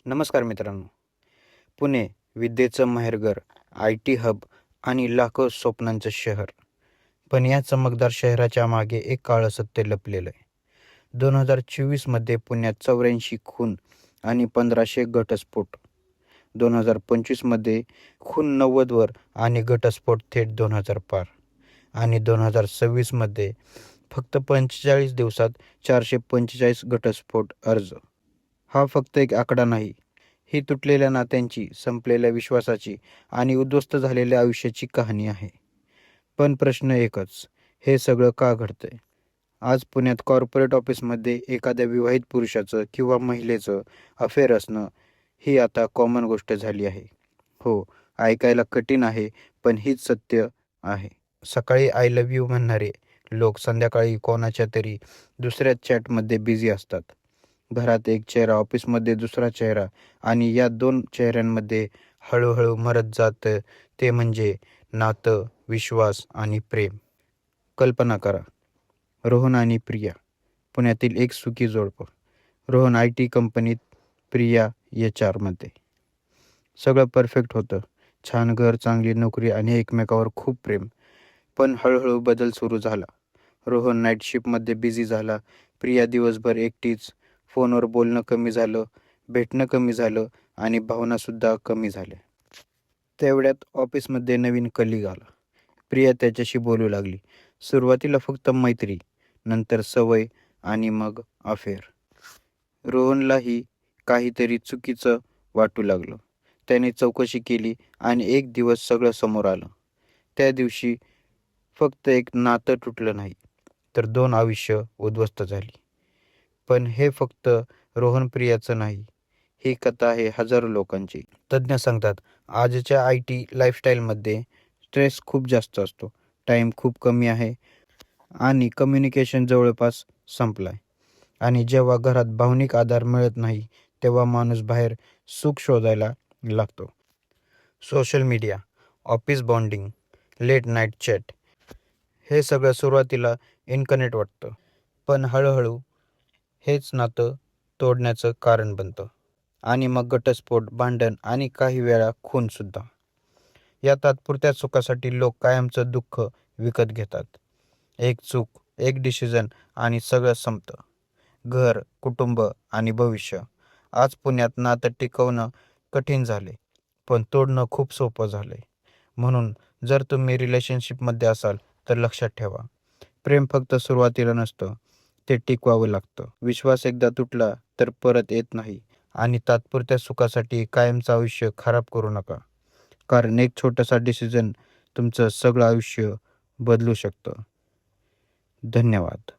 नमस्कार मित्रांनो. पुणे विद्येचं माहेरघर, IT हब आणि लाखो स्वप्नांचं शहर. पण या चमकदार शहराच्या मागे एक काळं सत्य लपलेलं आहे. 2024 मध्ये पुण्यात 84 खून आणि 1500 घटस्फोट. 2025 मध्ये खून 90 वर आणि घटस्फोट थेट 2000 पार. आणि 2026 मध्ये फक्त 45 दिवसात 445 घटस्फोट अर्ज. हा फक्त एक आकडा नाही. ही तुटलेल्या नात्यांची, संपलेल्या विश्वासाची आणि उद्ध्वस्त झालेल्या आयुष्याची कहाणी आहे. पण प्रश्न एकच, हे सगळं का घडतंय? आज पुण्यात कॉर्पोरेट ऑफिसमध्ये एखाद्या विवाहित पुरुषाचं किंवा महिलेचं अफेअर असणं ही आता कॉमन गोष्ट झाली आहे. हो, ऐकायला कठीण आहे, पण हीच सत्य आहे. सकाळी आय लव्ह यू म्हणणारे लोक संध्याकाळी कोणाच्या तरी दुसऱ्या चॅटमध्ये बिझी असतात. घरात एक चेहरा, ऑफिसमध्ये दुसरा चेहरा आणि या दोन चेहऱ्यांमध्ये हळूहळू मरत जातं ते म्हणजे नातं, विश्वास आणि प्रेम. कल्पना करा, रोहन आणि प्रिया, पुण्यातील एक सुखी जोडपं. रोहन IT कंपनीत, प्रिया HR मध्ये. सगळं परफेक्ट होतं. छान घर, चांगली नोकरी आणि एकमेकावर खूप प्रेम. पण हळूहळू बदल सुरू झाला. रोहन नाईट शिफ्टमध्ये बिझी झाला. प्रिया दिवसभर एकटीच. फोनवर बोलणं कमी झालं, भेटणं कमी झालं आणि भावनासुद्धा कमी झाल्या. तेवढ्यात ऑफिसमध्ये नवीन कलीग आला. प्रिया त्याच्याशी बोलू लागली. सुरुवातीला फक्त मैत्री, नंतर सवय आणि मग अफेअर. रोहनलाही काहीतरी चुकीचं वाटू लागलं. त्याने चौकशी केली आणि एक दिवस सगळं समोर आलं. त्या दिवशी फक्त एक नातं तुटलं नाही, तर 2 आयुष्य उद्ध्वस्त झाली. पण हे फक्त रोहन प्रियाचं नाही. ही कथा आहे हजारो लोकांची. तज्ज्ञ सांगतात, आजच्या IT लाईफस्टाईलमध्ये स्ट्रेस खूप जास्त असतो. टाईम खूप कमी आहे आणि कम्युनिकेशन जवळपास संपलाय. आणि जेव्हा घरात भावनिक आधार मिळत नाही, तेव्हा माणूस बाहेर सुख शोधायला लागतो. Social media, office bonding, late night chat, हे सगळं सुरुवातीला इनकनेक्ट वाटतं. पण हळूहळू हेच नातं तोडण्याचं कारण बनतं. आणि मग घटस्फोट, भांडण आणि काही वेळा खूनसुद्धा. या तात्पुरत्या सुखासाठी लोक कायमचं दुःख विकत घेतात. एक चूक, एक डिसिजन आणि सगळं संपतं. घर, कुटुंब आणि भविष्य. आज पुण्यात नातं टिकवणं कठीण झाले, पण तोडणं खूप सोपं झालंय. म्हणून जर तुम्ही रिलेशनशिपमध्ये असाल तर लक्षात ठेवा, प्रेम फक्त सुरुवातीला नसतं, ते टिकवावं लागतं. विश्वास एकदा तुटला तर परत येत नाही आणि तात्पुरत्या सुखासाठी कायमचं आयुष्य खराब करू नका. कारण एक छोटासा डिसिजन तुमचं सगळं आयुष्य बदलू शकतं. धन्यवाद.